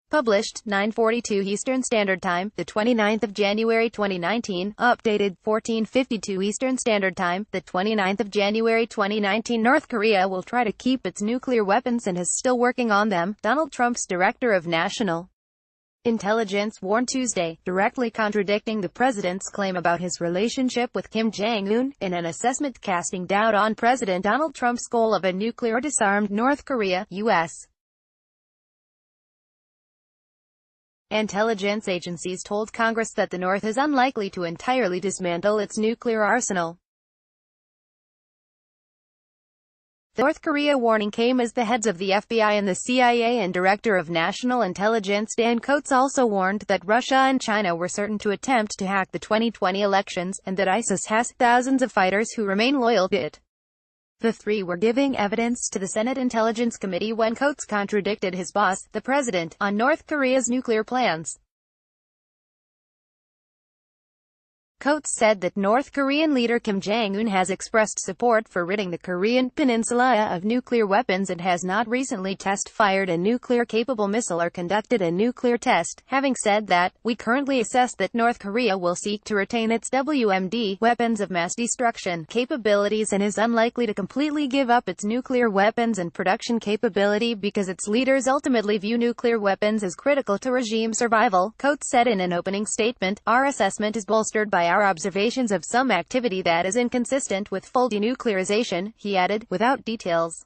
Published, 9:42 Eastern Standard Time, the 29th of January 2019. Updated, 14:52 Eastern Standard Time, the 29th of January 2019. North Korea will try to keep its nuclear weapons and is still working on them, Donald Trump's Director of National Intelligence warned Tuesday, directly contradicting the president's claim about his relationship with Kim Jong-un, in an assessment casting doubt on President Donald Trump's goal of a nuclear disarmed North Korea. U.S. intelligence agencies told Congress that the North is unlikely to entirely dismantle its nuclear arsenal. The North Korea warning came as the heads of the FBI and the CIA and Director of National Intelligence Dan Coats also warned that Russia and China were certain to attempt to hack the 2020 elections, and that ISIS has thousands of fighters who remain loyal to it. The three were giving evidence to the Senate Intelligence Committee when Coats contradicted his boss, the president, on North Korea's nuclear plans. Coats said that North Korean leader Kim Jong-un has expressed support for ridding the Korean peninsula of nuclear weapons and has not recently test-fired a nuclear-capable missile or conducted a nuclear test, having said that, "We currently assess that North Korea will seek to retain its WMD weapons of mass destruction capabilities and is unlikely to completely give up its nuclear weapons and production capability because its leaders ultimately view nuclear weapons as critical to regime survival," Coats said in an opening statement. "Our assessment is bolstered by our observations of some activity that is inconsistent with full denuclearization," he added, without details.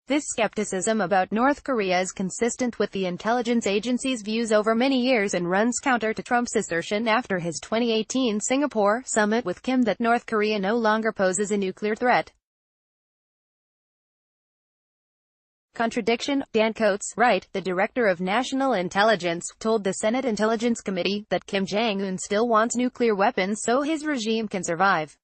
This skepticism about North Korea is consistent with the intelligence agency's views over many years and runs counter to Trump's assertion after his 2018 Singapore summit with Kim that North Korea no longer poses a nuclear threat. Contradiction. Dan Coats, right, the Director of National Intelligence, told the Senate Intelligence Committee that Kim Jong-un still wants nuclear weapons so his regime can survive.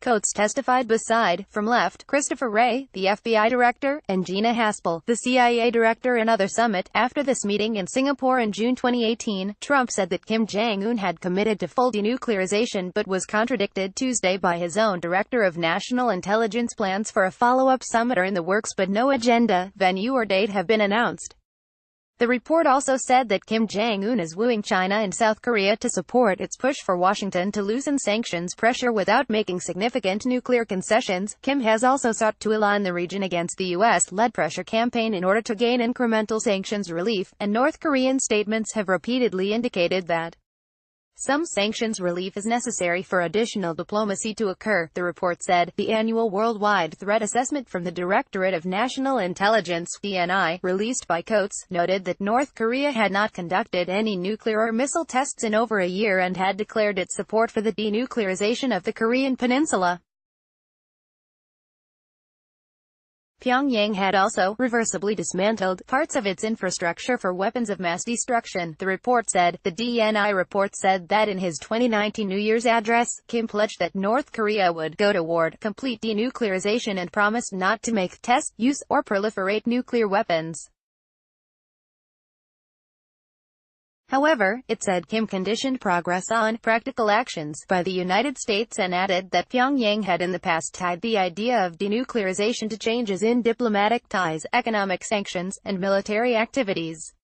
Coats testified beside, from left, Christopher Wray, the FBI director, and Gina Haspel, the CIA director. Another summit. After this meeting in Singapore in June 2018, Trump said that Kim Jong-un had committed to full denuclearization but was contradicted Tuesday by his own Director of National Intelligence. Plans for a follow-up summit are in the works but no agenda, venue or date have been announced. The report also said that Kim Jong-un is wooing China and South Korea to support its push for Washington to loosen sanctions pressure without making significant nuclear concessions. Kim has also sought to align the region against the U.S.-led pressure campaign in order to gain incremental sanctions relief, and North Korean statements have repeatedly indicated that some sanctions relief is necessary for additional diplomacy to occur, the report said. The annual Worldwide Threat Assessment from the Directorate of National Intelligence, DNI, released by Coats, noted that North Korea had not conducted any nuclear or missile tests in over a year and had declared its support for the denuclearization of the Korean peninsula. Pyongyang had also reversibly dismantled parts of its infrastructure for weapons of mass destruction, the report said. The DNI report said that in his 2019 New Year's address, Kim pledged that North Korea would go toward complete denuclearization and promised not to make, test, use, or proliferate nuclear weapons. However, it said Kim conditioned progress on practical actions by the United States and added that Pyongyang had in the past tied the idea of denuclearization to changes in diplomatic ties, economic sanctions, and military activities.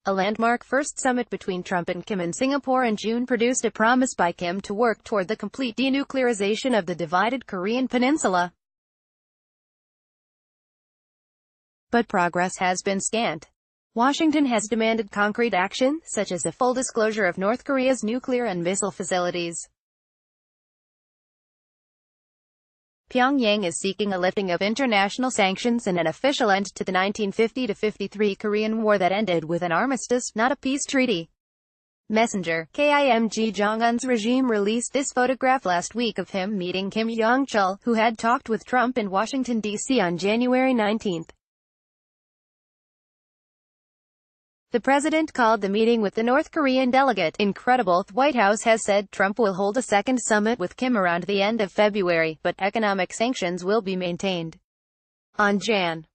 A landmark first summit between Trump and Kim in Singapore in June produced a promise by Kim to work toward the complete denuclearization of the divided Korean peninsula. But progress has been scant. Washington has demanded concrete action, such as a full disclosure of North Korea's nuclear and missile facilities. Pyongyang is seeking a lifting of international sanctions and an official end to the 1950-53 Korean War that ended with an armistice, not a peace treaty. Messenger, Kim Jong-un's regime released this photograph last week of him meeting Kim Jong-chul, who had talked with Trump in Washington, D.C. on January 19. The president called the meeting with the North Korean delegate incredible. The White House has said Trump will hold a second summit with Kim around the end of February, but economic sanctions will be maintained. On Jan.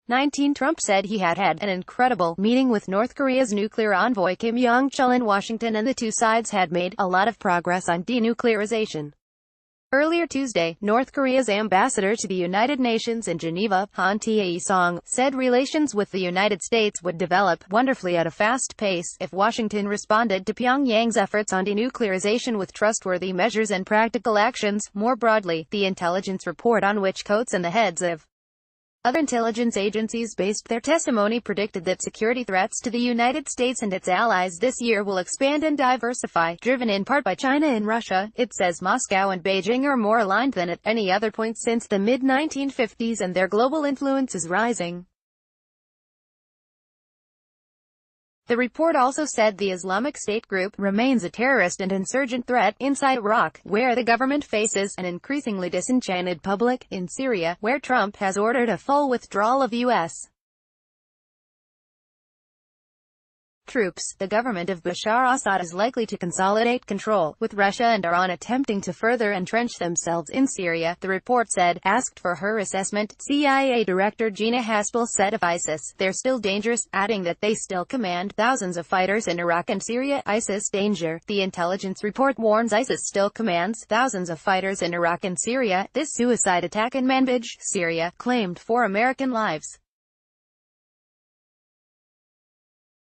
19, Trump said he had had an incredible meeting with North Korea's nuclear envoy Kim Jong-chul in Washington and the two sides had made a lot of progress on denuclearization. Earlier Tuesday, North Korea's ambassador to the United Nations in Geneva, Han Tae-song, said relations with the United States would develop wonderfully at a fast pace if Washington responded to Pyongyang's efforts on denuclearization with trustworthy measures and practical actions. More broadly, the intelligence report on which Coates and the heads of other intelligence agencies based their testimony predicted that security threats to the United States and its allies this year will expand and diversify, driven in part by China and Russia. It says Moscow and Beijing are more aligned than at any other point since the mid-1950s, and their global influence is rising. The report also said the Islamic State group remains a terrorist and insurgent threat inside Iraq, where the government faces an increasingly disenchanted public, in Syria, where Trump has ordered a full withdrawal of U.S. troops. The government of Bashar Assad is likely to consolidate control with Russia and Iran attempting to further entrench themselves in Syria, the report said. Asked for her assessment, CIA Director Gina Haspel said of ISIS, "They're still dangerous," adding that they still command thousands of fighters in Iraq and Syria. ISIS danger. The intelligence report warns ISIS still commands thousands of fighters in Iraq and Syria. This suicide attack in Manbij, Syria, claimed 4 American lives.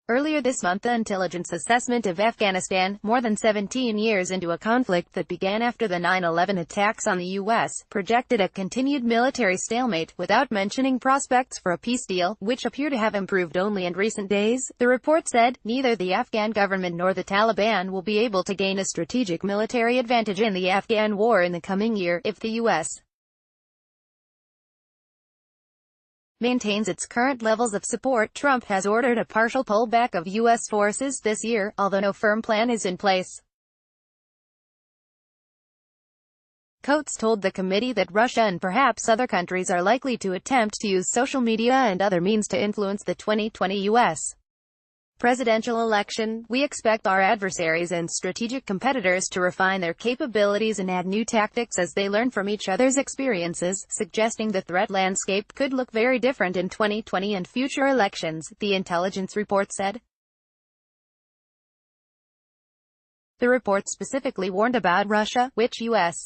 Earlier this month, the intelligence assessment of Afghanistan, more than 17 years into a conflict that began after the 9/11 attacks on the U.S., projected a continued military stalemate, without mentioning prospects for a peace deal, which appear to have improved only in recent days. The report said, neither the Afghan government nor the Taliban will be able to gain a strategic military advantage in the Afghan war in the coming year, if the U.S. maintains its current levels of support. Trump has ordered a partial pullback of U.S. forces this year, although no firm plan is in place. Coates told the committee that Russia and perhaps other countries are likely to attempt to use social media and other means to influence the 2020 U.S. presidential election. "We expect our adversaries and strategic competitors to refine their capabilities and add new tactics as they learn from each other's experiences," suggesting the threat landscape could look very different in 2020 and future elections, the intelligence report said. The report specifically warned about Russia, which U.S.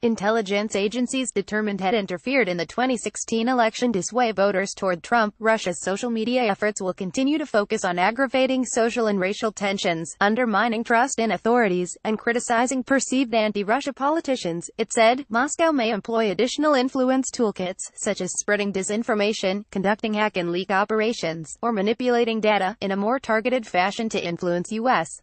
intelligence agencies determined had interfered in the 2016 election to sway voters toward Trump. Russia's social media efforts will continue to focus on aggravating social and racial tensions, undermining trust in authorities, and criticizing perceived anti-Russia politicians, it said. Moscow may employ additional influence toolkits, such as spreading disinformation, conducting hack and leak operations, or manipulating data, in a more targeted fashion to influence U.S.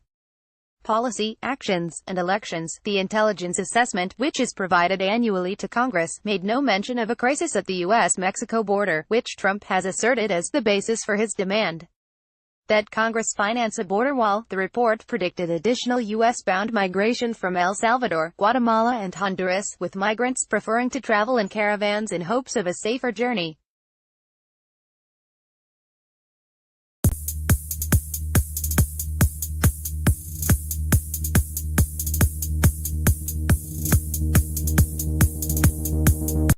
policy, actions, and elections. The intelligence assessment, which is provided annually to Congress, made no mention of a crisis at the U.S.-Mexico border, which Trump has asserted as the basis for his demand that Congress finance a border wall. The report predicted additional U.S.-bound migration from El Salvador, Guatemala, and Honduras, with migrants preferring to travel in caravans in hopes of a safer journey.